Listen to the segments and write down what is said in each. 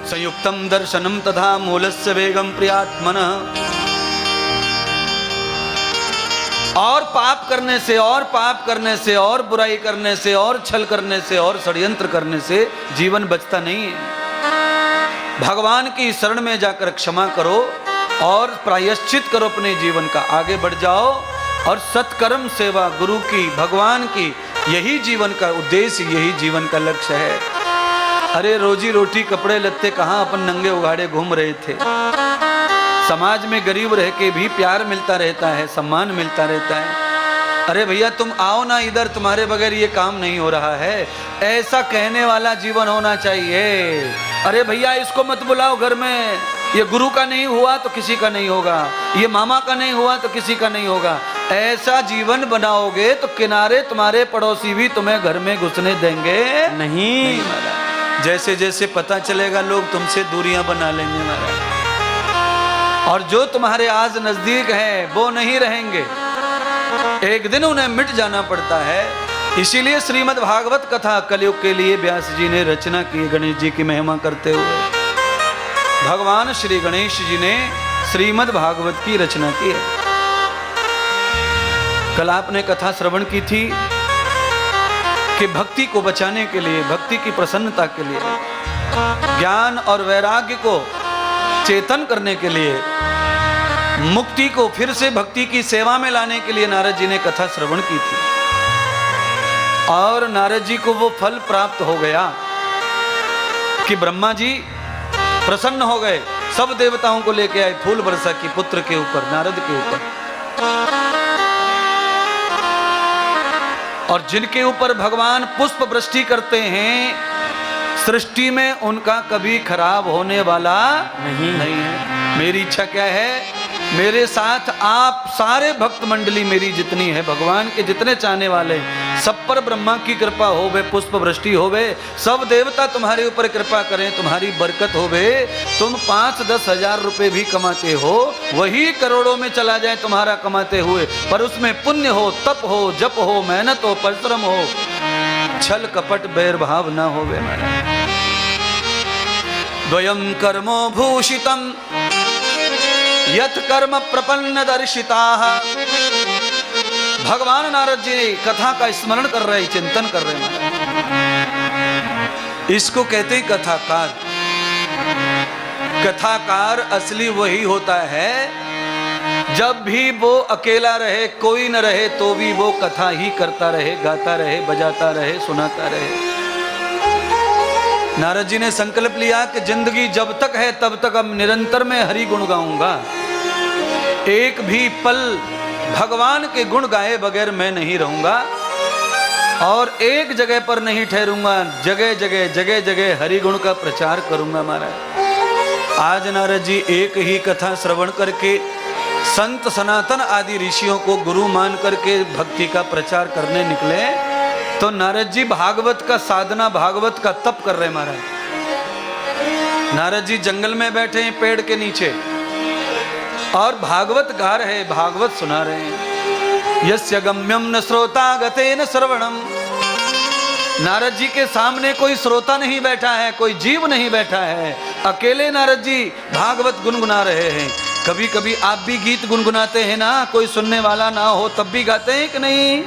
संयुक्तम दर्शनम तथा मूलस्य वेगम प्रियात्मनः। और पाप करने से और पाप करने से और बुराई करने से और छल करने से और षड्यंत्र करने से जीवन बचता नहीं है। भगवान की शरण में जाकर क्षमा करो और प्रायश्चित करो अपने जीवन का, आगे बढ़ जाओ और सत्कर्म सेवा गुरु की, भगवान की, यही जीवन का उद्देश्य, यही जीवन का लक्ष्य है। अरे रोजी रोटी कपड़े लत्ते कहाँ अपन नंगे उघाड़े घूम रहे थे। समाज में गरीब रह के भी प्यार मिलता रहता है, सम्मान मिलता रहता है। अरे भैया तुम आओ ना इधर, तुम्हारे बगैर ये काम नहीं हो रहा है, ऐसा कहने वाला जीवन होना चाहिए। अरे भैया इसको मत बुलाओ घर में, ये गुरु का नहीं हुआ तो किसी का नहीं होगा, ये मामा का नहीं हुआ तो किसी का नहीं होगा। ऐसा जीवन बनाओगे तो किनारे तुम्हारे पड़ोसी भी तुम्हें घर में घुसने देंगे नहीं महाराज। जैसे जैसे पता चलेगा लोग तुमसे दूरियां बना लेंगे महाराज, और जो तुम्हारे आज नजदीक हैं वो नहीं रहेंगे, एक दिन उन्हें मिट जाना पड़ता है। इसीलिए श्रीमद् भागवत कथा कलयुग के लिए व्यास जी ने रचना की, गणेश जी की महिमा करते हुए। भगवान श्री गणेश जी ने श्रीमद् भागवत की रचना की है। कल आपने कथा श्रवण की थी कि भक्ति को बचाने के लिए, भक्ति की प्रसन्नता के लिए, ज्ञान और वैराग्य को चेतन करने के लिए, मुक्ति को फिर से भक्ति की सेवा में लाने के लिए नारद जी ने कथा श्रवण की थी। और नारद जी को वो फल प्राप्त हो गया कि ब्रह्मा जी प्रसन्न हो गए, सब देवताओं को लेके आए फूल वर्षा की पुत्र के ऊपर, नारद के ऊपर। और जिनके ऊपर भगवान पुष्प वृष्टि करते हैं, सृष्टि में उनका कभी खराब होने वाला नहीं है। मेरी इच्छा क्या है, मेरे साथ आप सारे भक्त मंडली मेरी जितनी है, भगवान के जितने चाहने वाले, सब पर ब्रह्मा की कृपा होवे, पुष्प वृष्टि होवे, सब देवता तुम्हारे ऊपर कृपा करें, तुम्हारी बरकत होवे। तुम 5-10 हजार रुपए भी कमाते हो, वही करोड़ों में चला जाए तुम्हारा कमाते हुए, पर उसमें पुण्य हो, तप हो, जप हो, मेहनत हो, परिश्रम हो, छल कपट बैर भाव न होवे महाराज। द्वयम कर्मो भूषितम यत कर्म प्रपन्न दर्शिताः। भगवान नारद जी कथा का स्मरण कर रहे, चिंतन कर रहे हैं। इसको कहते हैं कथाकार। कथाकार असली वही होता है जब भी वो अकेला रहे, कोई न रहे, तो भी वो कथा ही करता रहे, गाता रहे, बजाता रहे, सुनाता रहे। नारद जी ने संकल्प लिया कि जिंदगी जब तक है तब तक अब निरंतर मैं हरि गुण गाऊंगा, एक भी पल भगवान के गुण गाए बगैर मैं नहीं रहूंगा, और एक जगह पर नहीं ठहरूंगा, जगह जगह जगह जगह हरि गुण का प्रचार करूंगा महाराज। आज नारद जी एक ही कथा श्रवण करके संत सनातन आदि ऋषियों को गुरु मान करके भक्ति का प्रचार करने निकले, तो नारद जी भागवत का साधना, भागवत का तप कर रहे महाराज। नारद जी जंगल में बैठे हैं पेड़ के नीचे और भागवत गा रहे, भागवत सुना रहे हैं। यस्य गम्यम न श्रोता गतेन श्रवणम। नारद जी के सामने कोई श्रोता नहीं बैठा है, कोई जीव नहीं बैठा है, अकेले नारद जी भागवत गुनगुना रहे हैं। कभी कभी आप भी गीत गुनगुनाते हैं ना, कोई सुनने वाला ना हो तब भी गाते हैं कि नहीं?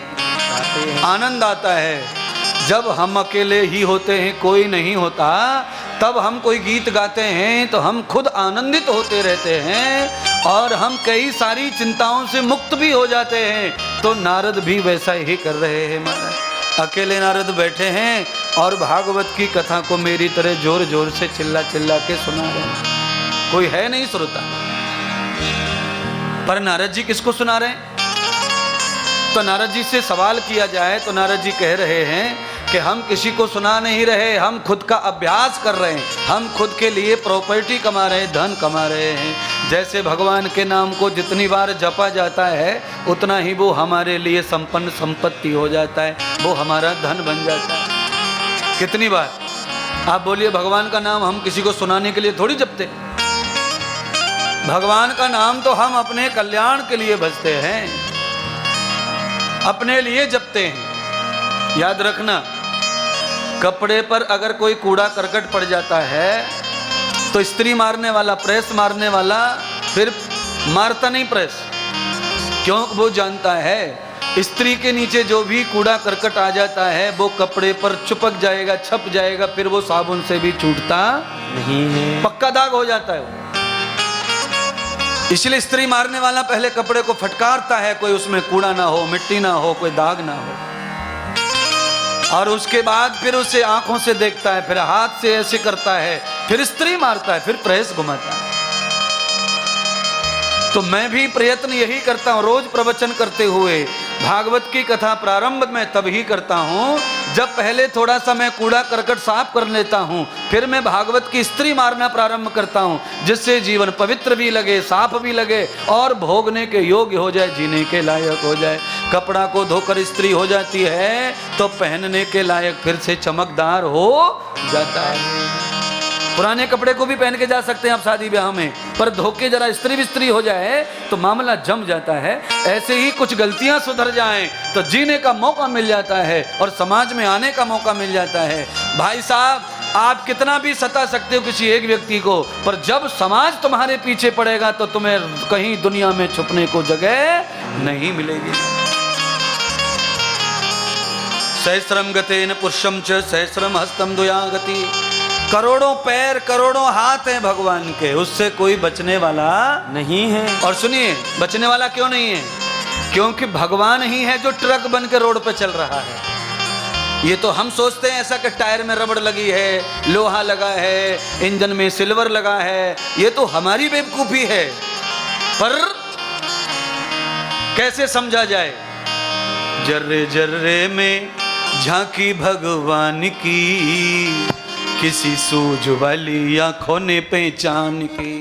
आनंद आता है। जब हम अकेले ही होते हैं, कोई नहीं होता, तब हम कोई गीत गाते हैं तो हम खुद आनंदित होते रहते हैं और हम कई सारी चिंताओं से मुक्त भी हो जाते हैं। तो नारद भी वैसा ही कर रहे हैं महाराज। अकेले नारद बैठे हैं और भागवत की कथा को मेरी तरह जोर जोर से चिल्ला चिल्ला के सुना रहे हैं। कोई है नहीं श्रोता, पर नारद जी किसको सुना रहे हैं? तो नारद जी से सवाल किया जाए तो नारद जी कह रहे हैं कि हम किसी को सुना नहीं रहे, हम खुद का अभ्यास कर रहे हैं, हम खुद के लिए प्रॉपर्टी कमा रहे हैं, धन कमा रहे हैं। जैसे भगवान के नाम को जितनी बार जपा जाता है उतना ही वो हमारे लिए संपन्न संपत्ति हो जाता है, वो हमारा धन बन जाता है। कितनी बार आप बोलिए, भगवान का नाम हम किसी को सुनाने के लिए थोड़ी जपते। भगवान का नाम तो हम अपने कल्याण के लिए भजते हैं, अपने लिए जपते हैं। याद रखना, कपड़े पर अगर कोई कूड़ा करकट पड़ जाता है तो स्त्री मारने वाला, प्रेस मारने वाला फिर मारता नहीं प्रेस, क्यों? वो जानता है स्त्री के नीचे जो भी कूड़ा करकट आ जाता है वो कपड़े पर चिपक जाएगा, छप जाएगा, फिर वो साबुन से भी छूटता नहीं है, पक्का दाग हो जाता है वो। इसलिए स्त्री मारने वाला पहले कपड़े को फटकारता है, कोई उसमें कूड़ा ना हो, मिट्टी ना हो, कोई दाग ना हो, और उसके बाद फिर उसे आंखों से देखता है, फिर हाथ से ऐसे करता है, फिर स्त्री मारता है, फिर प्रेस घुमाता है। तो मैं भी प्रयत्न यही करता हूं, रोज प्रवचन करते हुए भागवत की कथा प्रारंभ में तभी करता हूं जब पहले थोड़ा सा मैं कूड़ा करकट साफ कर लेता हूं, फिर मैं भागवत की स्त्री मारना प्रारंभ करता हूं, जिससे जीवन पवित्र भी लगे, साफ भी लगे और भोगने के योग्य हो जाए, जीने के लायक हो जाए। कपड़ा को धोकर स्त्री हो जाती है तो पहनने के लायक फिर से चमकदार हो जाता है। पुराने कपड़े को भी पहन के जा सकते हैं आप शादी ब्याह में, पर धोके जरा स्त्री विस्त्री हो जाए तो मामला जम जाता है। ऐसे ही कुछ गलतियां सुधर जाएं तो जीने का मौका मिल जाता है और समाज में आने का मौका मिल जाता है। भाई साहब, आप कितना भी सता सकते हो किसी एक व्यक्ति को, पर जब समाज तुम्हारे पीछे पड़ेगा तो तुम्हें कहीं दुनिया में छुपने को जगह नहीं मिलेगी। सहस्रम गतेन पुरुषम च सहस्रम हस्तम दुयागति। करोड़ों पैर, करोड़ों हाथ हैं भगवान के, उससे कोई बचने वाला नहीं है। और सुनिए, बचने वाला क्यों नहीं है? क्योंकि भगवान ही है जो ट्रक बन के रोड पे चल रहा है। ये तो हम सोचते हैं ऐसा कि टायर में रबड़ लगी है, लोहा लगा है, इंजन में सिल्वर लगा है, ये तो हमारी बेवकूफी है। पर कैसे समझा जाए? जर्रे जर्रे में झांकी भगवान की, किसी सूझ वाली आंखों ने पहचान की।